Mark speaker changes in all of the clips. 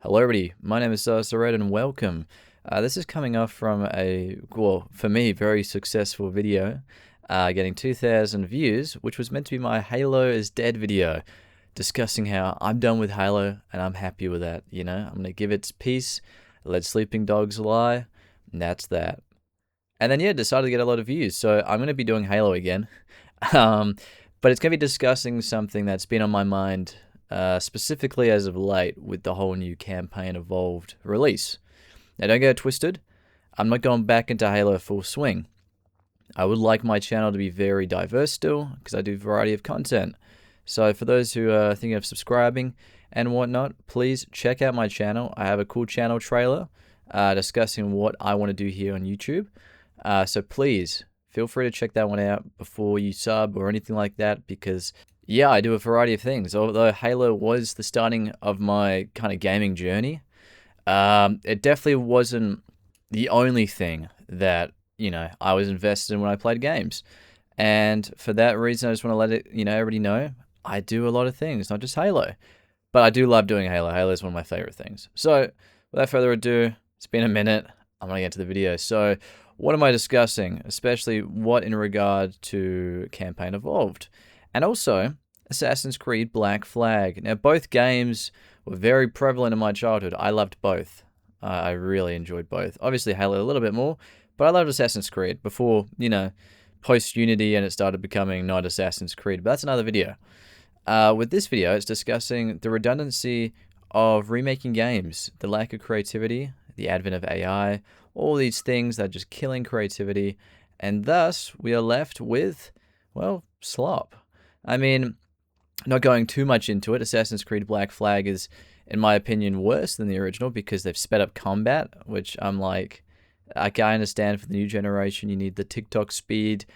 Speaker 1: Hello everybody, my name is Red and welcome. This is coming off from a, well, for me, very successful video, getting 2,000 views, which was meant to be my Halo is Dead video, discussing how I'm done with Halo and I'm happy with that, you know? I'm going to give it peace, let sleeping dogs lie, and that's that. And then, yeah, decided to get a lot of views, so I'm going to be doing Halo again. But it's going to be discussing something that's been on my mind specifically as of late with the whole new campaign Evolved release. Now, don't get it twisted. I'm not going back into Halo full swing. I would like my channel to be very diverse still, because I do a variety of content. So for those who are thinking of subscribing and whatnot, please check out my channel. I have a cool channel trailer discussing what I want to do here on YouTube. So please feel free to check that one out before you sub or anything like that, because yeah, I do a variety of things. Although Halo was the starting of my kind of gaming journey, it definitely wasn't the only thing that, you know, I was invested in when I played games. And for that reason, I just want to let it, everybody know I do a lot of things, not just Halo. But I do love doing Halo. Halo is one of my favorite things. So without further ado, it's been a minute. I'm going to get to the video. So what am I discussing? Especially what in regard to Campaign Evolved. And also, Assassin's Creed Black Flag. Now, both games were very prevalent in my childhood. I loved both. I really enjoyed both. Obviously, Halo a little bit more, but I loved Assassin's Creed before, post-Unity and it started becoming not Assassin's Creed. But that's another video. With this video, it's discussing the redundancy of remaking games, the lack of creativity, the advent of AI, all these things that are just killing creativity, and thus we are left with, well, slop. I mean, not going too much into it, Assassin's Creed Black Flag is, in my opinion, worse than the original because they've sped up combat, which I'm like, I understand for the new generation you need the TikTok speed,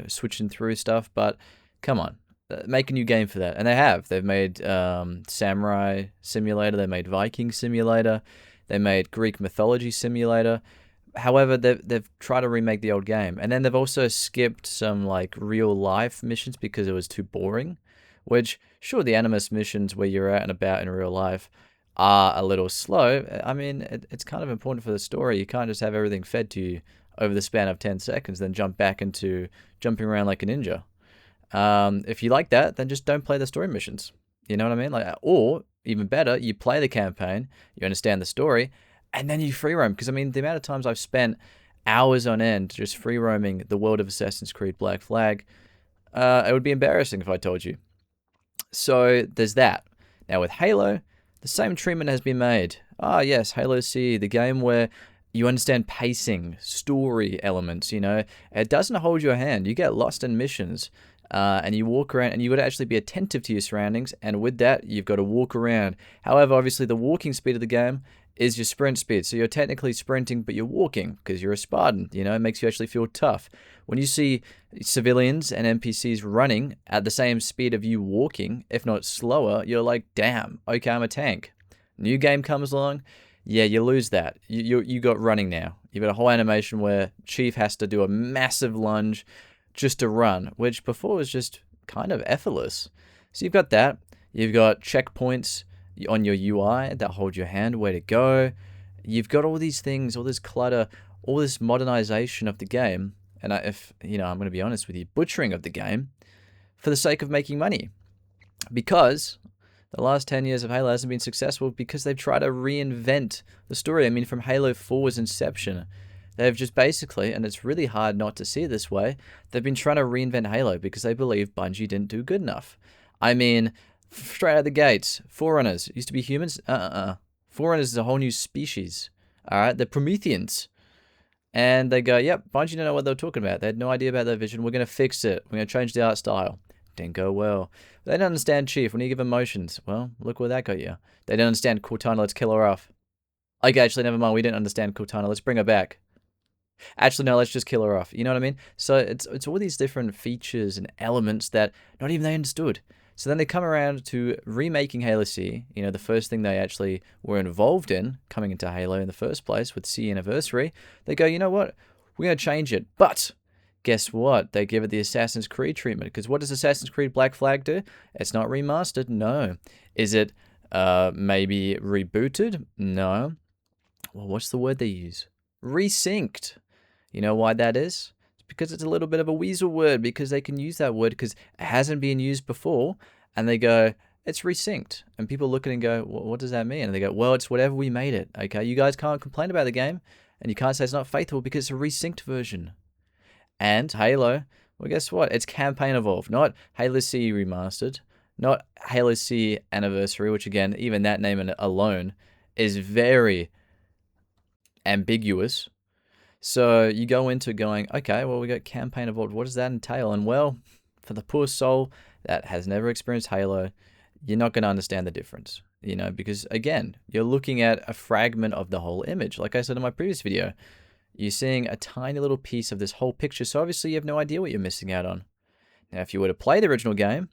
Speaker 1: switching through stuff, but come on, make a new game for that. And they have. They've made Samurai Simulator, they made Viking Simulator, they made Greek Mythology Simulator. However, they've tried to remake the old game. And then they've also skipped some like real life missions because it was too boring. Which, sure, the Animus missions where you're out and about in real life are a little slow. I mean, it's kind of important for the story. You can't just have everything fed to you over the span of 10 seconds, then jump back into jumping around like a ninja. If you like that, then just don't play the story missions. You know what I mean? Or, even better, you play the campaign, you understand the story, and then you free roam. Because, I mean, the amount of times I've spent hours on end just free roaming the world of Assassin's Creed Black Flag, it would be embarrassing if I told you. So there's that. Now with Halo, the same treatment has been made. Yes, Halo C, the game where you understand pacing, story elements, It doesn't hold your hand. You get lost in missions, and you walk around, and you've got to actually be attentive to your surroundings, and with that, you've got to walk around. However, obviously, the walking speed of the game is your sprint speed. So you're technically sprinting, but you're walking because you're a Spartan. It makes you actually feel tough. When you see civilians and NPCs running at the same speed of you walking, if not slower, you're like, damn, okay, I'm a tank. New game comes along, yeah, you lose that. You got running now. You've got a whole animation where Chief has to do a massive lunge just to run, which before was just kind of effortless. So you've got that. You've got checkpoints on your UI that hold your hand where to go. You've got all these things, all this clutter, all this modernization of the game, and I'm going to be honest with you, butchering of the game for the sake of making money. Because the last 10 years of Halo hasn't been successful because they've tried to reinvent the story. I mean, from Halo 4's inception, they've just basically, and it's really hard not to see it this way, they've been trying to reinvent Halo because they believe Bungie didn't do good enough. I mean, straight out of the gates, Forerunners used to be humans. Forerunners is a whole new species. All right, they're Prometheans. And they go, yep, Bungie didn't know what they were talking about. They had no idea about their vision. We're going to fix it. We're going to change the art style. Didn't go well. They didn't understand Chief. When you give emotions, well, look where that got you. They didn't understand Cortana. Let's kill her off. Okay, actually, never mind. We didn't understand Cortana. Let's bring her back. Actually, no, let's just kill her off. You know what I mean? So it's all these different features and elements that not even they understood. So then they come around to remaking Halo C, the first thing they actually were involved in coming into Halo in the first place with C Anniversary. They go, you know what? We're going to change it. But guess what? They give it the Assassin's Creed treatment. Because what does Assassin's Creed Black Flag do? It's not remastered. No. Is it Maybe rebooted? No. Well, what's the word they use? Resynced. You know why that is? It's because it's a little bit of a weasel word, because they can use that word because it hasn't been used before, and they go, it's resynced. And people look at it and go, well, what does that mean? And they go, well, it's whatever we made it. Okay, you guys can't complain about the game, and you can't say it's not faithful because it's a resynced version. And Halo, well, guess what? It's campaign evolved, not Halo C remastered, not Halo C anniversary, which again, even that name alone is very ambiguous. So you go into going, okay, well, we got campaign evolved. What does that entail? And well, for the poor soul that has never experienced Halo, you're not going to understand the difference, because again, you're looking at a fragment of the whole image. Like I said in my previous video, you're seeing a tiny little piece of this whole picture. So obviously you have no idea what you're missing out on. Now, if you were to play the original game,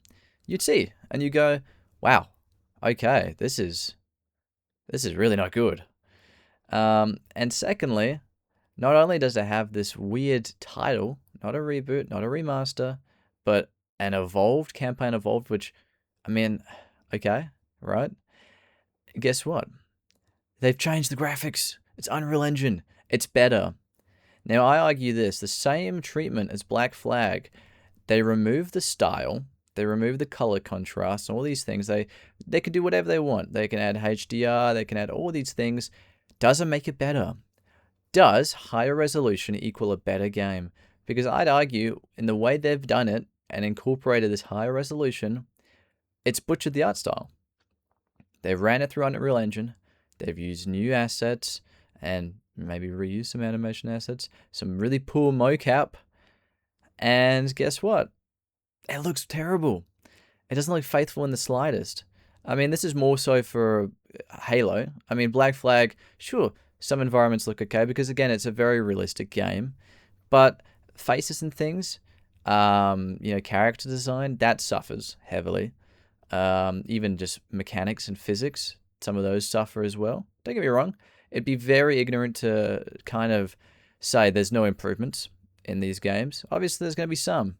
Speaker 1: you'd see, and you go, wow, okay, this is really not good. And secondly, not only does it have this weird title, not a reboot, not a remaster, but an evolved, campaign evolved, which, I mean, okay, right? Guess what? They've changed the graphics. It's Unreal Engine. It's better. Now, I argue this, the same treatment as Black Flag. They remove the style, they remove the color contrast, and all these things. They can do whatever they want. They can add HDR, they can add all these things. Doesn't make it better. Does higher resolution equal a better game? Because I'd argue, in the way they've done it and incorporated this higher resolution, it's butchered the art style. They've ran it through Unreal Engine, they've used new assets, and maybe reused some animation assets, some really poor mocap, and guess what? It looks terrible. It doesn't look faithful in the slightest. I mean, this is more so for Halo. I mean, Black Flag, sure, some environments look okay because, again, it's a very realistic game. But faces and things, character design, that suffers heavily. Even just mechanics and physics, some of those suffer as well. Don't get me wrong. It'd be very ignorant to kind of say there's no improvements in these games. Obviously, there's going to be some,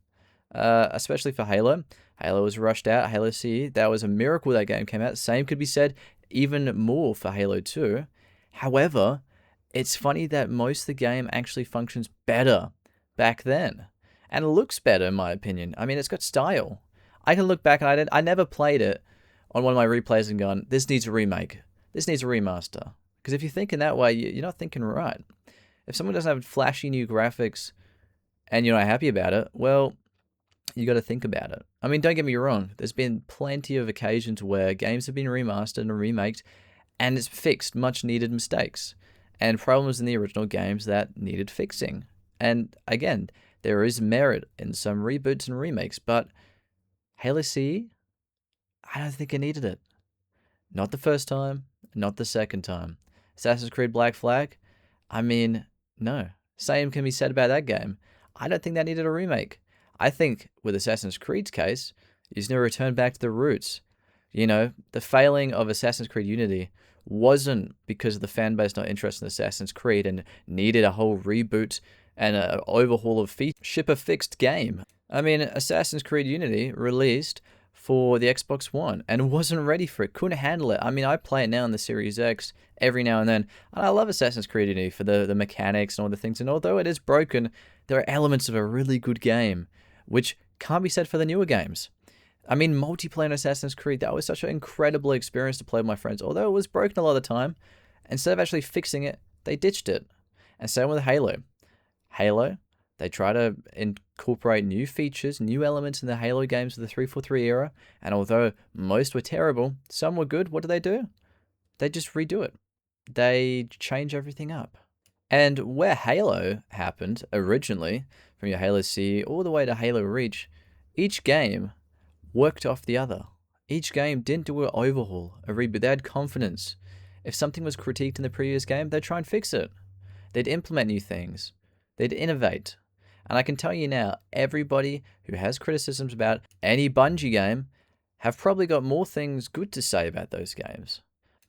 Speaker 1: especially for Halo. Halo was rushed out. Halo CE, that was a miracle that game came out. Same could be said even more for Halo 2. However, it's funny that most of the game actually functions better back then. And it looks better, in my opinion. I mean, it's got style. I can look back and I never played it on one of my replays and gone, this needs a remake. This needs a remaster. Because if you're thinking that way, you're not thinking right. If someone doesn't have flashy new graphics and you're not happy about it, well, you got to think about it. I mean, don't get me wrong. There's been plenty of occasions where games have been remastered and remaked, and it's fixed much needed mistakes and problems in the original games that needed fixing. And again, there is merit in some reboots and remakes, but Halo CE, I don't think it needed it. Not the first time, not the second time. Assassin's Creed Black Flag, I mean, no. Same can be said about that game. I don't think that needed a remake. I think with Assassin's Creed's case, you just need to return back to the roots. The failing of Assassin's Creed Unity wasn't because of the fan base not interested in Assassin's Creed and needed a whole reboot and an overhaul of features. Ship a fixed game. I mean, Assassin's Creed Unity released for the Xbox One and wasn't ready for it, couldn't handle it. I mean, I play it now on the Series X every now and then, and I love Assassin's Creed Unity for the mechanics and all the things, and although it is broken, there are elements of a really good game, which can't be said for the newer games. I mean, multiplayer in Assassin's Creed, that was such an incredible experience to play with my friends, although it was broken a lot of the time. Instead of actually fixing it, they ditched it. And same with Halo. Halo, they try to incorporate new features, new elements in the Halo games of the 343 era, and although most were terrible, some were good. What do? They just redo it. They change everything up. And where Halo happened originally, from your Halo C all the way to Halo Reach, each game worked off the other. Each game didn't do an overhaul, a reboot. They had confidence. If something was critiqued in the previous game, they'd try and fix it. They'd implement new things. They'd innovate. And I can tell you now, everybody who has criticisms about any Bungie game have probably got more things good to say about those games.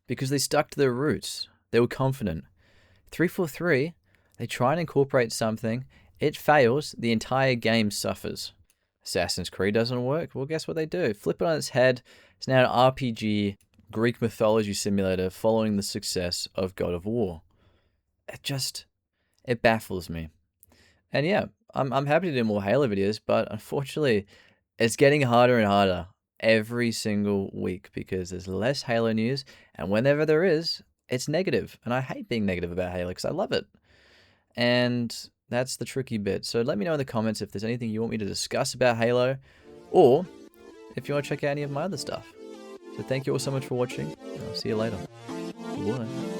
Speaker 1: Because they stuck to their roots. They were confident. 343, they try and incorporate something, it fails, the entire game suffers. Assassin's Creed doesn't work, well guess what they do? Flip it on its head, it's now an RPG Greek mythology simulator following the success of God of War. It baffles me. And yeah, I'm happy to do more Halo videos, but unfortunately, it's getting harder and harder every single week because there's less Halo news, and whenever there is, it's negative. And I hate being negative about Halo because I love it. And that's the tricky bit. So let me know in the comments if there's anything you want me to discuss about Halo, or if you want to check out any of my other stuff. So thank you all so much for watching, and I'll see you later. Goodbye.